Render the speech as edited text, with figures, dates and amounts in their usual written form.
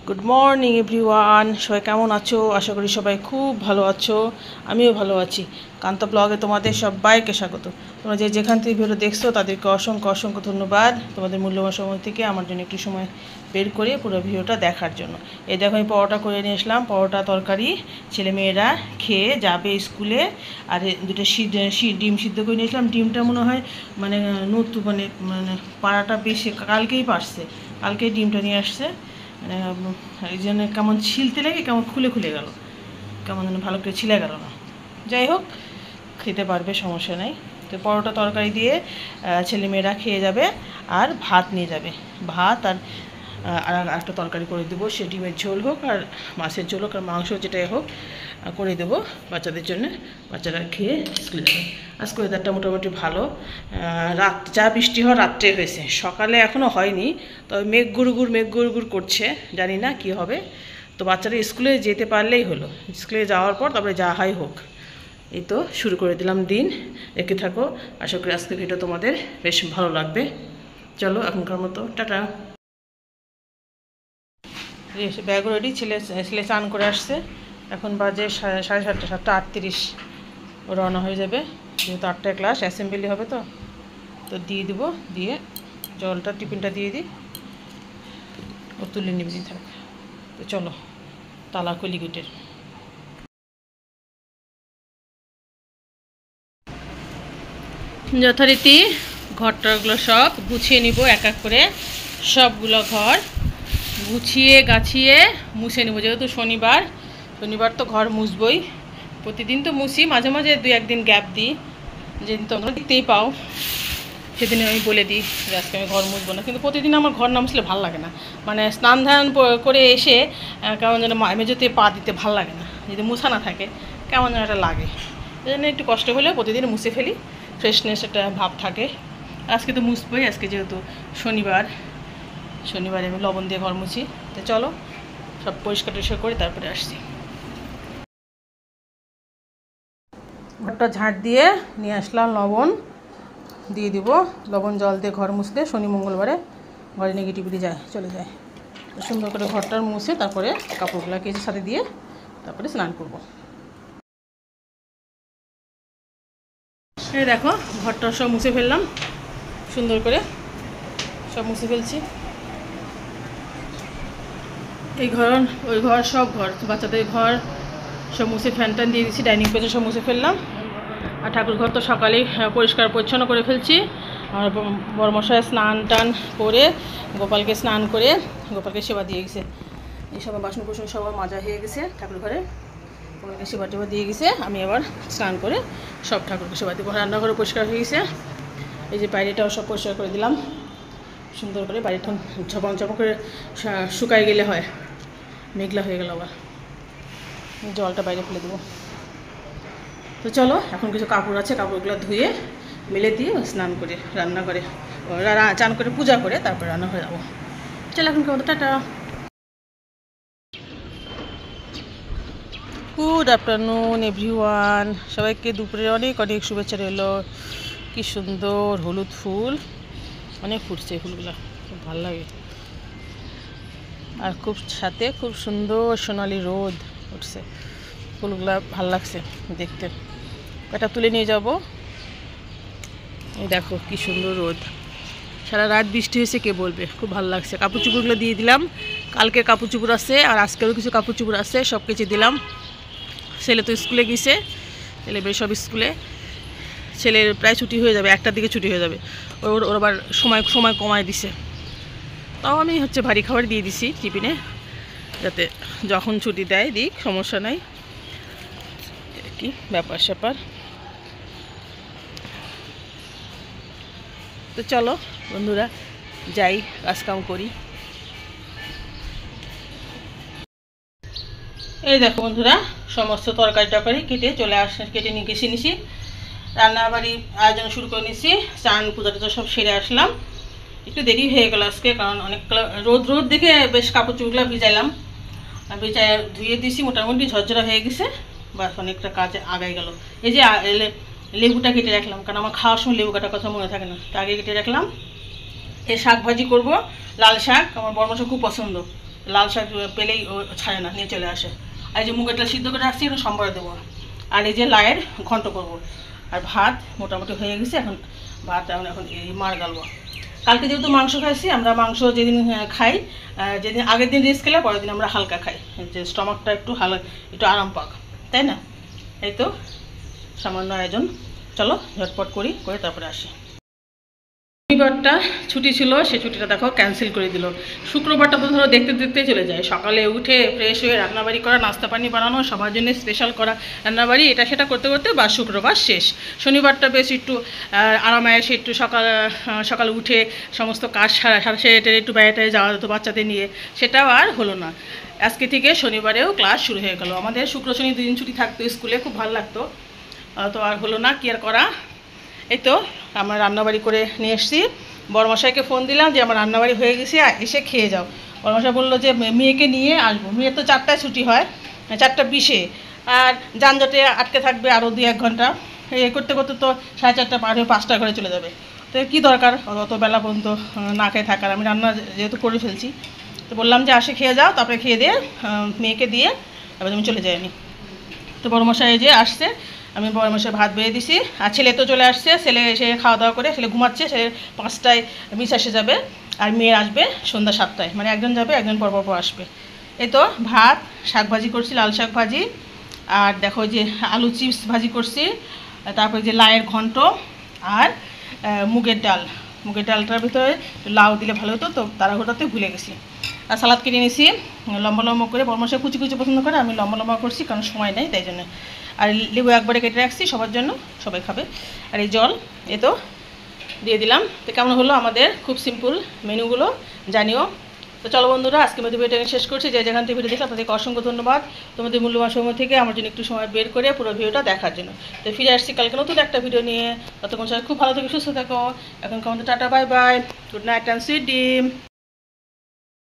Good morning everyone, সবাই কেমন আছো? আশা করি সবাই খুব ভালো আছো। আমিও ভালো আছি। কান্তা ব্লগে তোমাদের সবাইকে স্বাগত। তোমরা যেখান থেকে ভিডিও দেখছো তাদেরকে অসংখ্য অসংখ্য ধন্যবাদ তোমাদের মূল্যবান সময় থেকে আমার জন্য একটু সময় বের করে পুরো ভিডিওটা দেখার জন্য। এই দেখো আমি পরোটা করে নিয়ে আসলাম, পরোটা তরকারি। ছেলেমেয়েরা খেয়ে যাবে স্কুলে। আর দুটো ডিম সিদ্ধ করে নিয়েছিলাম। ডিমটা মনে হয় মানে নতুন মানে পাড়াটা বেশি কালকেই পারছে, কালকেই ডিমটা নিয়ে আসছে। এই জন্য কেমন ছিলতে লেগে কেমন খুলে খুলে গেল, কেমন যেন ভালো করে ছিলে গেল না। যাই হোক, খেতে পারবে, সমস্যা নেই। তো পরোটা তরকারি দিয়ে ছেলেমেয়েরা খেয়ে যাবে। আর ভাত নিয়ে যাবে, ভাত আর একটা তরকারি করে দেবো। সে ডিমের ঝোল হোক আর মাছের ঝোল হোক আর মাংস যেটাই হোক করে দেবো বাচ্চাদের জন্য। বাচ্চারা খেয়ে স্কুলে যাবে। আজকে ওয়েদারটা মোটামুটি ভালো। রাত যা বৃষ্টি হওয়ার রাত্রে হয়েছে, সকালে এখনও হয়নি। তবে মেঘ গুড় করছে, জানি না কি হবে। তো বাচ্চারা স্কুলে যেতে পারলেই হলো। স্কুলে যাওয়ার পর তারপরে যা হয় হোক। এই তো শুরু করে দিলাম দিন। দেখতে থাকো, আশা করি আজকে ভিডিও তোমাদের বেশ ভালো লাগবে। চলো এখনকার মতো টাটা। ব্যাগ রেডি, ছেলে চান করে আসছে। এখন বাজে 7:30, 7:38। রওনা হয়ে যাবে, যেহেতু 8টায় ক্লাস, অ্যাসেম্বলি হবে। তো দিয়ে দেবো, দিয়ে জলটা টিফিনটা দিয়ে দিই, ও তুলে নিবি থাক। তো চলো, তালা কলি গেটের। যথারীতি ঘরটাগুলো সব গুছিয়ে নিব এক এক করে। সবগুলো ঘর গুছিয়ে গাছিয়ে মুছে নেবো। যেহেতু শনিবার তো ঘর মুছবই। প্রতিদিন তো মুছি, মাঝে মাঝে 2-1 দিন গ্যাপ দিই। যেদিন তোমরা দেখতেই পাও সেদিন আমি বলে দিই যে আজকে আমি ঘর মুছবো না। কিন্তু প্রতিদিন আমার ঘর না মুছলে ভালো লাগে না। মানে স্নান ধান করে এসে কেমন যেন মেঝেতে পা দিতে ভালো লাগে না। যদি মুছা না থাকে কেমন যেন একটা লাগে। এই জন্য একটু কষ্ট হলেও প্রতিদিন মুছে ফেলি, ফ্রেশনেস একটা ভাব থাকে। আজকে তো মুছবই, আজকে যেহেতু শনিবারে আমি লবণ দিয়ে ঘর মুছি। তো চলো সব পরিষ্কার টরিষ্কার করে তারপরে আসছি। ঘরটা ঝাঁট দিয়ে নিয়ে আসলাম, লবণ দিয়ে দিব। লবণ জল দিয়ে ঘর মুছলে শনি মঙ্গলবারে ঘরে নেগেটিভিটি চলে যায়। সুন্দর করে ঘরটা মুছে তারপরে কাপড়গুলো কেচের সাথে দিয়ে তারপরে স্নান করব। এই দেখো ঘরটা সব মুছে ফেললাম, সুন্দর করে সব মুছে ফেলছি। এই ঘর ওই ঘর সব ঘর, বাচ্চাদের ঘর সব মুছে ফ্যান ট্যান দিয়ে দিচ্ছি। ডাইনিং পেজে সব মুছে ফেললাম। আর ঠাকুর ঘর তো সকালেই পরিষ্কার পরিচ্ছন্ন করে ফেলছি। আর বড়মশাই স্নান টান করে গোপালকে স্নান করে গোপালকে সেবা দিয়ে গেছে। এই সব বাসন কুসন সব মাজা হয়ে গেছে ঠাকুর ঘরে, গোপালকে সেবা টেবা দিয়ে গেছে। আমি আবার স্নান করে সব ঠাকুরকে সেবা দেবো। রান্নাঘরে পরিষ্কার হয়ে গেছে। এই যে বাইরেটাও সব পরিষ্কার করে দিলাম সুন্দর করে। বাড়িটা ঝপাং ঝপাং করে শুকাই গেলে হয়, মেঘলা হয়ে গেল আবার। জলটা বাইরে ফেলে দেবো। তো চলো এখন কিছু কাপড় আছে, কাপড়গুলো ধুয়ে মেলে দিয়ে স্নান করে রান্না করে চান করে পূজা করে তারপর রান্না হয়ে যাবো। চলো এখন কেমন, টাটা। গুড আফটারনুন এভরিওয়ান, সবাইকে দুপুরে অনেক অনেক শুভেচ্ছা রইল। কি সুন্দর হলুদ ফুল, অনেক ফুটছে ফুলগুলো, খুব ভালো লাগে। আর খুব সাথে খুব সুন্দর সোনালি রোদ উঠছে, ফুলগুলা ভাল লাগছে দেখতে। এটা তুলে নিয়ে যাব। এই দেখো কি সুন্দর রোদ, সারা রাত বৃষ্টি হয়েছে, কে বলবে। খুব ভালো লাগছে। কাপড় চোপড়গুলো দিয়ে দিলাম, কালকে কাপড় চোপড় আছে আর আজকেরও কিছু কাপড় চোপড় আছে, সব কিছু দিলাম। ছেলে তো স্কুলে গেছে, ছেলে বেশ সব স্কুলে। ছেলের প্রায় ছুটি হয়ে যাবে, 1টার দিকে ছুটি হয়ে যাবে। ওর আবার সময় কমায় দিছে। তাও আমি ভারী খাবার দিয়ে দিছি টিফিনে, যাতে যখন ছুটি দেয় দিক, সমস্যা নাই। কি ব্যাপার স্যাপার। তো চলো বন্ধুরা যাই, কাজকাম করি। এই দেখো বন্ধুরা, সমস্ত তরকারি কেটে নিয়ে গেছি নিছি। রান্নাবাড়ি আয়োজন শুরু করে নিছি। চান পূজাটা সব সেরে আসলাম। একটু দেরি হয়ে গেল আজকে, কারণ অনেকগুলো রোদ দেখে বেশ কাপড় চোপড়গুলো ভিজাইলাম। ভিজাই ধুয়ে দিয়েছি, মোটামুটি ঝরঝরা হয়ে গেছে। বাস অনেকটা কাজে আগাই গেল। এই যে লেবুটা কেটে রাখলাম, কারণ আমার খাওয়ার সময় লেবু কাটার কথা মনে থাকে না, তা আগে কেটে রাখলাম। এই শাক ভাজি করবো, লাল শাক, আমার বড় মশা খুব পছন্দ। লাল শাক পেলেই ও ছাড়ে না, নিয়ে চলে আসে। আর এই যে মুগের ডাল সিদ্ধ করে রাখছি, এখন সম্বরে দেবো। আর এই যে লায়ের ঘন্ট করবো। আর ভাত মোটামুটি হয়ে গেছে, এখন ভাত এখন এই মার গালবো। কালকে যেহেতু মাংস খাইছি, আমরা মাংস যেদিন খাই, যেদিন আগের দিন রেস্ট খেলে পরের দিন আমরা হালকা খাই, যে স্টমাকটা একটু একটু আরাম পাক, তাই না? এই তো সামান্য আয়োজন। চলো ঝটপট করে তারপরে আসি। শনিবারটা ছুটি ছিল, সে ছুটিটা দেখো ক্যান্সেল করে দিল। শুক্রবারটা তো ধরো দেখতে দেখতে চলে যায়, সকালে উঠে ফ্রেশ হয়ে রান্নাবাড়ি করা, নাস্তা পানি বানানো, সবার জন্য স্পেশাল করা রান্নাবাড়ি, এটা সেটা করতে করতে বা শুক্রবার শেষ। শনিবারটা বেশ একটু আরামায়েসে একটু সকালে উঠে সমস্ত কাজ সেরে একটু বাইরে যাওয়া যেত বাচ্চাদের নিয়ে, সেটাও আর হলো না। আজকে থেকে শনিবারেও ক্লাস শুরু হয়ে গেল। আমাদের শুক্র শনি 2 দিন ছুটি থাকতো স্কুলে, খুব ভালো লাগতো, তো আর হলো না, কি আর করা। এই তো আমরা রান্নাবাড়ি করে নিয়ে এসেছি। বড়মশাইকে ফোন দিলাম যে আমার রান্নাবাড়ি হয়ে গেছে, এসে খেয়ে যাও। বড়মশাই বললো যে মেয়েকে নিয়ে আসবো, মেয়ের তো 4টায় ছুটি হয়, 4টা 20-এ, আর যানজটে আটকে থাকবে আরও 2-1 ঘন্টা। এই করতে করতে তো 4:30 পার হয়ে 5টা ঘরে চলে যাবে। তো কী দরকার অত বেলা পর্যন্ত না খেয়ে থাকার, আমি রান্না যেহেতু করে ফেলছি। তো বললাম যে আসে খেয়ে যাও, তারপরে খেয়ে দিয়ে মেয়েকে দিয়ে এবার আমি চলে যাই। আমি তো বড়মশাই যে আসছে, আমি বড়মশাই ভাত বেড়ে দিছি। আর ছেলে তো চলে আসছে, ছেলে এসে খাওয়া দাওয়া করে, ছেলে ঘুমাচ্ছে, ছেলে 5টায় মিস এসে যাবে, আর মেয়ে আসবে সন্ধ্যা 7টায়, মানে একজন যাবে একজন পর আসবে। এই তো ভাত, শাক ভাজি করছি, লাল শাক ভাজি, আর দেখো যে আলু চিপস ভাজি করছি, তারপরে যে লায়ের ঘন্ট, আর মুগের ডালটার ভিতরে লাউ দিলে ভালো হতো, তো তাড়াহুড়োতে ভুলে গেছি। আর সালাদ কেটে নিয়েছি লম্বা লম্বা করে, বড়মশাই কুচি কুচি পছন্দ করে, আমি লম্বা লম্বা করছি কারণ সময় নেই তাই জন্য। আর লেবু একবারে কেটে রাখছি সবার জন্য, সবাই খাবে। আর এই জল এ তো দিয়ে দিলাম। তো কেমন হলো আমাদের খুব সিম্পল মেনুগুলো জানিও। তো চলো বন্ধুরা, আজকে মধ্যে ভিডিওটা শেষ করছি। যে যেখান থেকে ভিডিও দেখলাম তাদেরকে অসংখ্য ধন্যবাদ, তোমাদের মূল্যবান সময় থেকে আমার জন্য একটু সময় বের করে পুরো ভিডিওটা দেখার জন্য। তো ফিরে আসছি কালকে নতুন একটা ভিডিও নিয়ে। ততক্ষণ সবাই খুব ভালো থেকে সুস্থ থাকো। এখন কমতে tata, bye bye, good night and sweet dream.